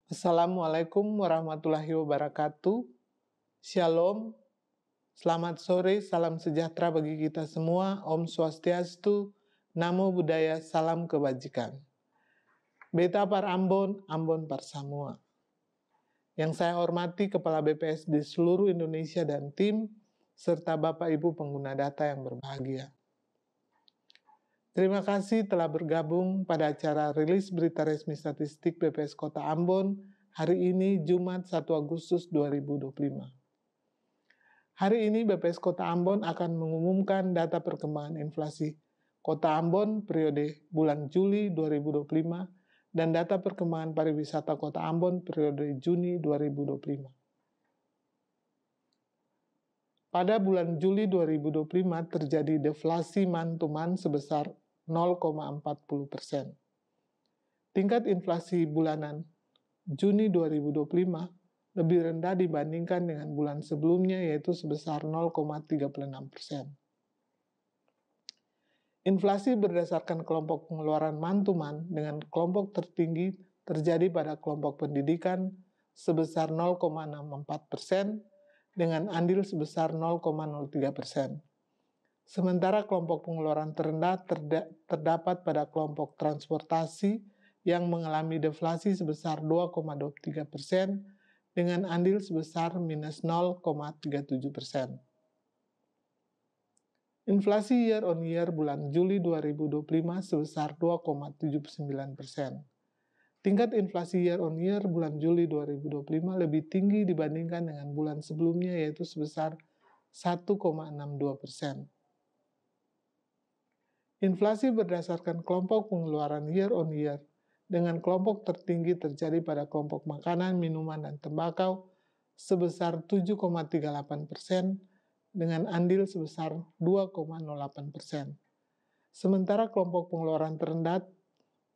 Assalamualaikum warahmatullahi wabarakatuh. Shalom, selamat sore, salam sejahtera bagi kita semua. Om Swastiastu, Namo Buddhaya, salam kebajikan. Beta par Ambon, Ambon par Samua. Yang saya hormati Kepala BPS di seluruh Indonesia dan tim, serta Bapak Ibu pengguna data yang berbahagia. Terima kasih telah bergabung pada acara rilis berita resmi statistik BPS Kota Ambon hari ini Jumat 1 Agustus 2025. Hari ini BPS Kota Ambon akan mengumumkan data perkembangan inflasi Kota Ambon periode bulan Juli 2025 dan data perkembangan pariwisata Kota Ambon periode Juni 2025. Pada bulan Juli 2025 terjadi deflasi man-to-man sebesar 0,40%. Tingkat inflasi bulanan Juni 2025 lebih rendah dibandingkan dengan bulan sebelumnya yaitu sebesar 0,36%. Inflasi berdasarkan kelompok pengeluaran man-to-man dengan kelompok tertinggi terjadi pada kelompok pendidikan sebesar 0,64% dengan andil sebesar 0,03%. Sementara kelompok pengeluaran terendah terdapat pada kelompok transportasi yang mengalami deflasi sebesar 2,23% dengan andil sebesar minus 0,37%. Inflasi year on year bulan Juli 2025 sebesar 2,79%. Tingkat inflasi year on year bulan Juli 2025 lebih tinggi dibandingkan dengan bulan sebelumnya yaitu sebesar 1,62%. Inflasi berdasarkan kelompok pengeluaran year on year dengan kelompok tertinggi terjadi pada kelompok makanan, minuman, dan tembakau sebesar 7,38% dengan andil sebesar 2,08%. Sementara kelompok pengeluaran terendah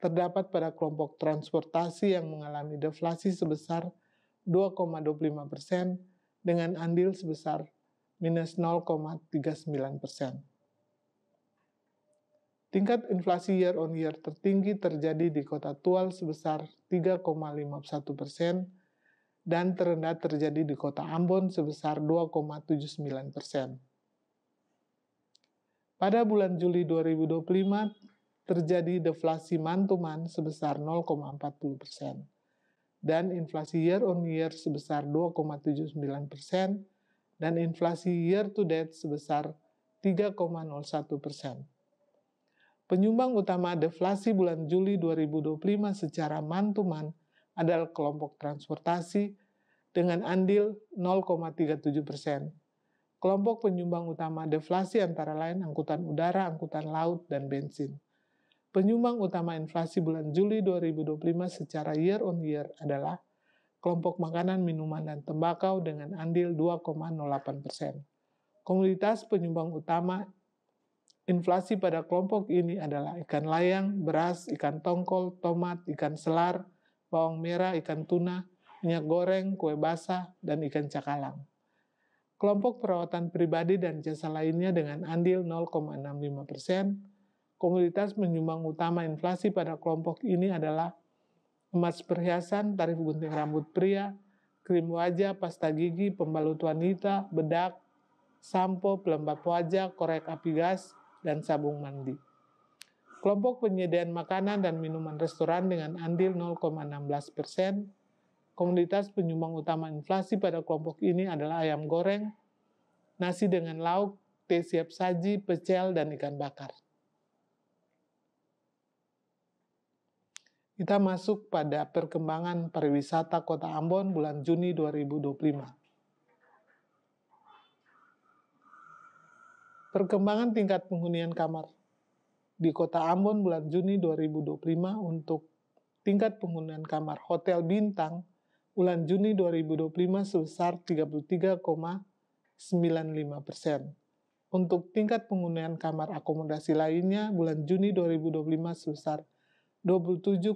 terdapat pada kelompok transportasi yang mengalami deflasi sebesar 2,25% dengan andil sebesar minus 0,39%. Tingkat inflasi year on year tertinggi terjadi di Kota Tual sebesar 3,51% dan terendah terjadi di Kota Ambon sebesar 2,79%. Pada bulan Juli 2025 terjadi deflasi man-to-man sebesar 0,40% dan inflasi year on year sebesar 2,79% dan inflasi year to date sebesar 3,01%. Penyumbang utama deflasi bulan Juli 2025 secara man-to-man adalah kelompok transportasi dengan andil 0,37%. Kelompok penyumbang utama deflasi antara lain angkutan udara, angkutan laut, dan bensin. Penyumbang utama inflasi bulan Juli 2025 secara year on year adalah kelompok makanan, minuman, dan tembakau dengan andil 2,08%. Komoditas penyumbang utama inflasi pada kelompok ini adalah ikan layang, beras, ikan tongkol, tomat, ikan selar, bawang merah, ikan tuna, minyak goreng, kue basah, dan ikan cakalang. Kelompok perawatan pribadi dan jasa lainnya dengan andil 0,65%. Komoditas penyumbang utama inflasi pada kelompok ini adalah emas perhiasan, tarif gunting rambut pria, krim wajah, pasta gigi, pembalut wanita, bedak, sampo, pelembab wajah, korek api gas, dan sabun mandi. Kelompok penyediaan makanan dan minuman restoran dengan andil 0,16%. Komoditas penyumbang utama inflasi pada kelompok ini adalah ayam goreng, nasi dengan lauk, teh siap saji, pecel, dan ikan bakar. Kita masuk pada perkembangan pariwisata Kota Ambon bulan Juni 2025. Perkembangan tingkat penghunian kamar di Kota Ambon bulan Juni 2025 untuk tingkat penghunian kamar hotel bintang bulan Juni 2025 sebesar 33,95%. Untuk tingkat penghunian kamar akomodasi lainnya bulan Juni 2025 sebesar 27,01%.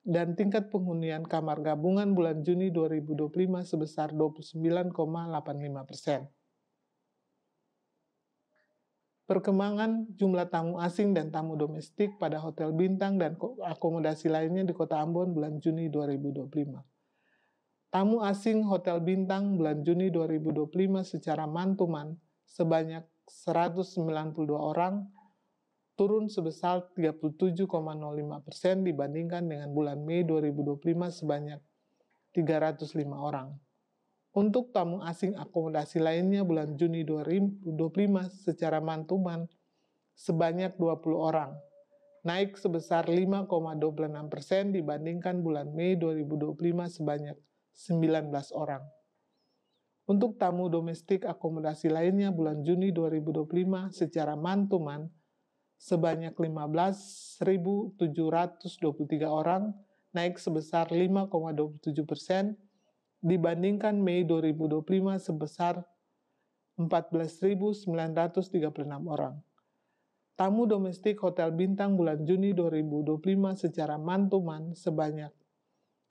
Dan tingkat penghunian kamar gabungan bulan Juni 2025 sebesar 29,85%. Perkembangan jumlah tamu asing dan tamu domestik pada hotel bintang dan akomodasi lainnya di Kota Ambon bulan Juni 2025. Tamu asing hotel bintang bulan Juni 2025 secara man-to-man sebanyak 192 orang, turun sebesar 37,05% dibandingkan dengan bulan Mei 2025 sebanyak 305 orang. Untuk tamu asing akomodasi lainnya bulan Juni 2025 secara man-to-man sebanyak 20 orang, naik sebesar 5,26% dibandingkan bulan Mei 2025 sebanyak 19 orang. Untuk tamu domestik akomodasi lainnya bulan Juni 2025 secara man-to-man sebanyak 15.723 orang, naik sebesar 5,27% dibandingkan Mei 2025 sebesar 14.936 orang. Tamu domestik hotel bintang bulan Juni 2025 secara man-to-man sebanyak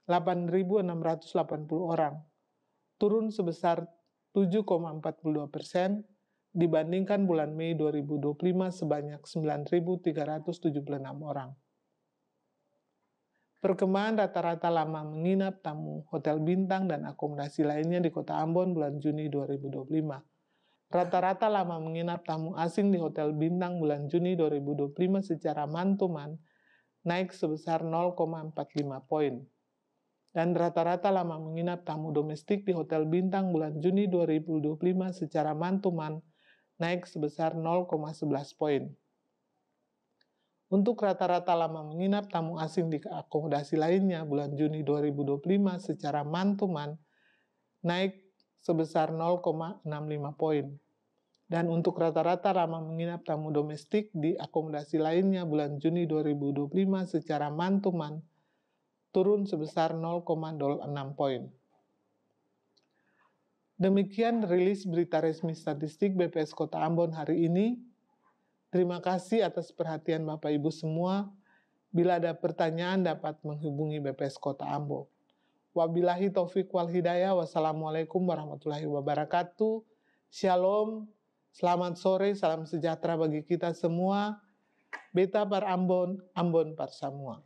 8.680 orang, turun sebesar 7,42% dibandingkan bulan Mei 2025 sebanyak 9.376 orang. Perkembangan rata-rata lama menginap tamu hotel bintang dan akomodasi lainnya di Kota Ambon bulan Juni 2025. Rata-rata lama menginap tamu asing di hotel bintang bulan Juni 2025 secara man-to-man naik sebesar 0,45 poin. Dan rata-rata lama menginap tamu domestik di hotel bintang bulan Juni 2025 secara man-to-man naik sebesar 0,11 poin. Untuk rata-rata lama menginap tamu asing di akomodasi lainnya bulan Juni 2025 secara man-to-man naik sebesar 0,65 poin. Dan untuk rata-rata lama menginap tamu domestik di akomodasi lainnya bulan Juni 2025 secara man-to-man turun sebesar 0,06 poin. Demikian rilis berita resmi statistik BPS Kota Ambon hari ini. Terima kasih atas perhatian Bapak Ibu semua. Bila ada pertanyaan dapat menghubungi BPS Kota Ambon. Wabillahi taufik wal hidayah. Wassalamualaikum warahmatullahi wabarakatuh. Shalom. Selamat sore, salam sejahtera bagi kita semua. Beta par Ambon, Ambon par semua.